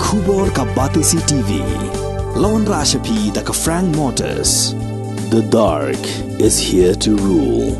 Khubor ka Batisi TV. Lawan Rashapi da ka Frank Motors. The dark is here to rule.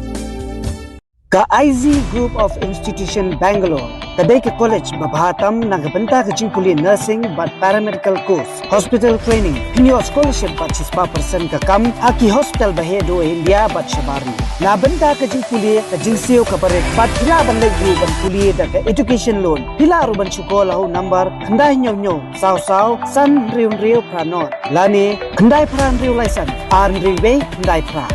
Ka IZ Group of Institution Bangalore, kadai ke college babahatam nagabanta ka jingkuli nursing but paramedical course, hospital training, pinyo scholarship but 6% ka kam, haki hospital bahedo India but shabarni. Nabanta ka jingkuli ka jinsiyo ka barek, but pila banleg ban kuli da ka education loan, pila aruban syukola ho number, kandai nyo, saw, san riu pranot, lani, kandai pran riu license, arn riu kandai pra.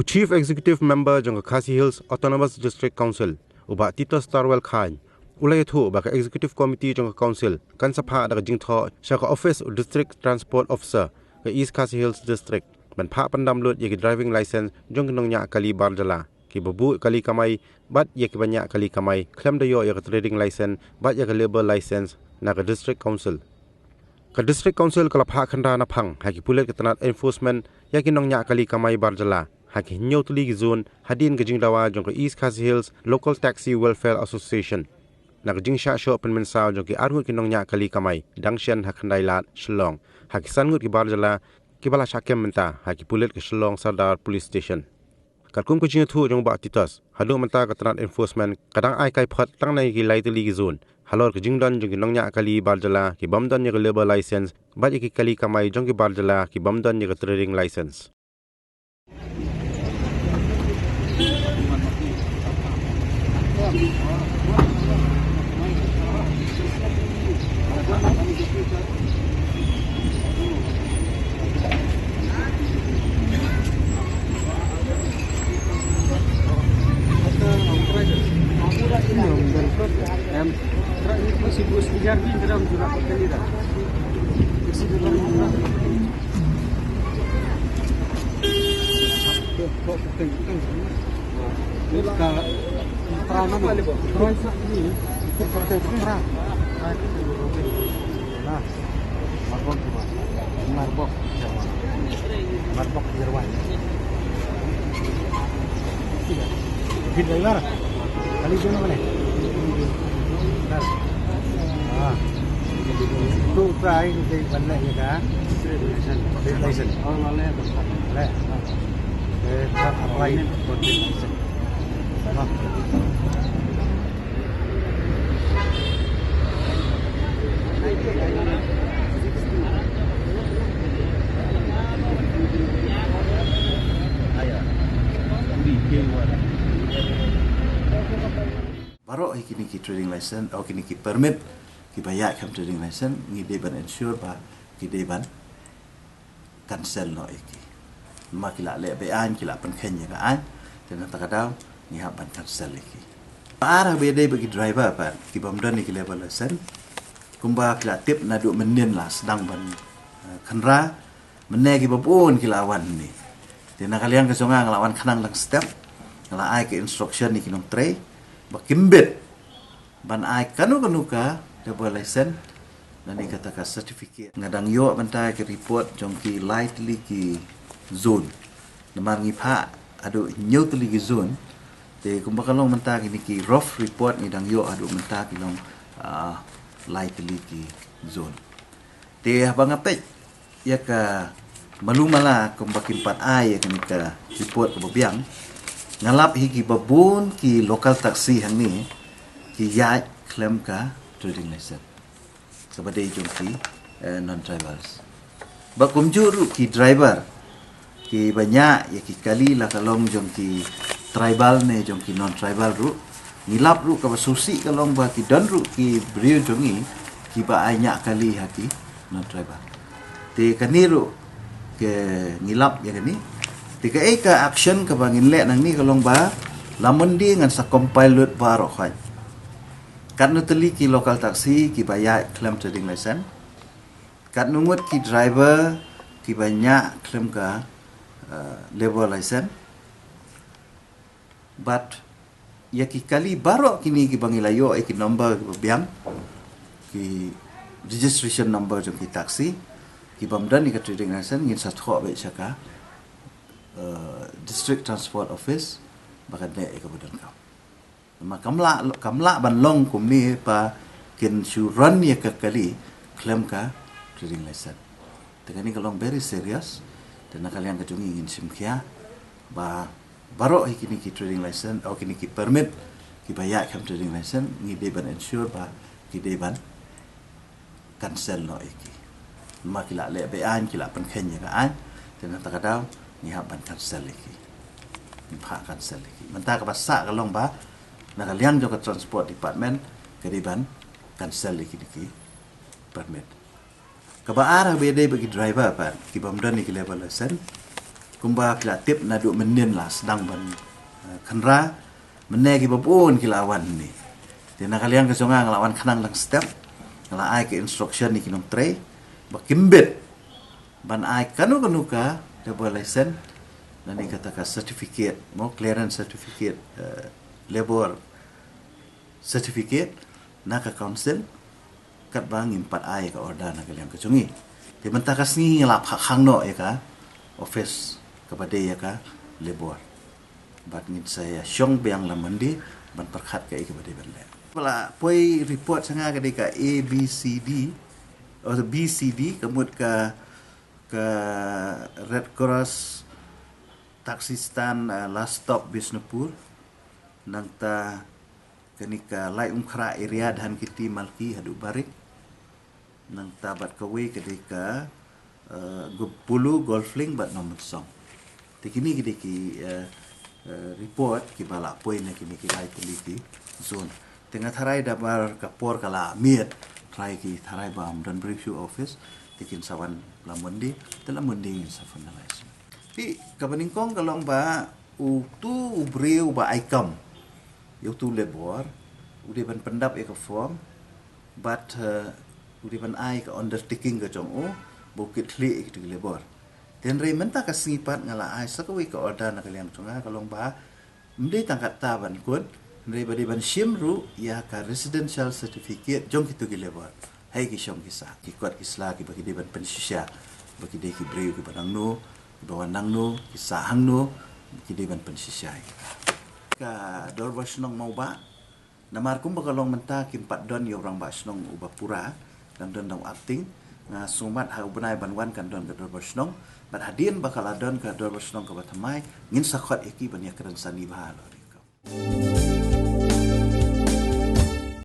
Chief Executive Member jang Khasi Hills Autonomous District Council uba Tito Starwell Khan ulai thu ba Executive Committee jang Council kan sapha da jingtho shaka Office District Transport Officer ke East Khasi Hills District ban pha pandam lut ye driving license jong nong nya kali barjala ki babu kali kamai bat ye ki banya kali kamai klem da yo ye trading license bat ye labor license na District Council ka District Council kala pha khanda na phang ha ki pulet ke tanat enforcement ya ki nong nya kali kamai barjala haki nyotli ki zone hadin ke jingdawa jong East Khasi Hills Local Taxi Welfare Association na jing sha sho penmen saw jong ki arngut ki nong nya kali kamai dangshen hakhandai lat Shillong haki sangut ki barjala ki bala shakem menta haki pulet ki Shillong Sardar Police Station katkum ko jing thu jong ba titas hadu menta ka tanat enforcement kadang ai kai phat tang nai ki laitli ki zone halor ki jingdan jong ki nong nya kali barjala ki bamdan ye labor license ba ki kali kamai jong ki barjala ki bamdan ye trading license. Marbok Jerwan. Hit driver. Kali jono mana? Tu try di bandar ni kan? License. Oh, boleh. Boleh. Apply for license. Baru kini ki trading license atau kini ki permit ki bayar kam trading license ngi deban insure ba ki deban cancel no iki makila le be an kila pen kenya ka an dan takadau ni haban cancel iki arah bede bagi driver pa ki bamdan ni ki level license kumba kila tip na du menin lah sedang ban khandra menne ki babun ki lawan ni dan kalian ke songa nglawan khanang lang step ngala ai ke instruction ni ki nong tray bakimbet ban ai kanu ka double license dan ni kata ka certificate ngadang yo bantai ke report jong ki lightly ki zone namar ngi pha adu nyotli ki zone te kumbakalong menta ki ki rough report ni dang yo adu menta ki long lightly ki zone te habang apek ya ka malumala kumbakin pat ai ya ka report ko biang ngalap higi babun ki local taxi hang ni ki ya claim ka trading license sebagai jongki non drivers bakum juru ki driver ki banyak ya ki kali la kalong jongki tribal ne jongki non tribal ru ngilap ru ka basusi kalong ba ki don ru ki brio jongi ki ba banyak kali hati non tribal te kaniru ke ngilap ya kani Tika eka action ke bangin le nang ni kalong ba lamun di ngan sa compile ba ro khai. Kat nuteli ki local taxi ki bayar claim trading license. Kat nungut ki driver ki banyak claim ka labor license. But ya ki kali baru kini ki bangilayo ki number ki biang ki registration number jong ki taksi ki bamdan ni ka trading license ngin sa tho be chaka district transport office bakat ne ka budan ka ma kamla ban long kum ni pa kin shu run ya ka kali claim ka trading license dengan ni kalong very serious dan kalian kejungi ingin simkia ba baru kini ki trading license atau kini ki permit ki bayar kam trading license ngi deban ensure ba ki deban cancel no iki ma kila le be an kila pen kenya ka an dan takadaw ni haban cancel iki ni pa cancel iki menta ka basa kalong ba na kalian jo ka transport department ke deban cancel iki diki permit ka ba ara be de bagi driver pa ki bamdan ni ki level license kumba kila tip na duk menin lah sedang ban kenra menegi babun kila awan ni tina kalian ke sungai ngelawan kanang lang step ngala ai ke instruction ni kinong tray bakimbet ban ai kanu ka double license nani kata ka certificate mo clearance certificate labor certificate na ka council kat bang impat ai ka order na kalian ke sungi di mentakas ni ngelap hang no ya ka office kepada ya ka labor bat ngin saya syong biang lamandi ban perkhat kai kepada benda pala poi report sanga ka ka ABCD atau BCD kemud ka Red Cross taksi stand last stop Bisnupur nang ta kenika lai umkra area dan kiti malki hadu barik nang ta bat kawe ketika Pulu golfling bat nomor song kini ki report ki bala poin kini ki lai teliti zone tengah tharai dabar kapor kala miet try ki tharai bam dan review office tikin sawan lamundi telah mending sa finalize ti kabaningkong kalong ba tu ubreu ba aikam yo tu labor ude ban pendap e ka form but ude ban ai ka undertaking ka jong o bukit li ki labor dan menta ka singipat ngala ai sakawi ka order na kalian tunga kalong ba mde tangkat taban kun mde badi ban shimru ya ka residential certificate jong kitu ki labor hai ki shong kisa ki kwat kisla ki bagi deban pensisya bagi de ki breu ki banang no ki bawanang no ki sahang no ki deban pensisya ka dorba snong mau ba namar kum bakalong menta ki 4 don yo orang ba snong uba pura dan don dong acting nga sumat ha ubnai banwan kan don ka dorba snong bat hadin bakal adon ka dorba snong ka batamai ngin sakhat iki banya keran sani bahalo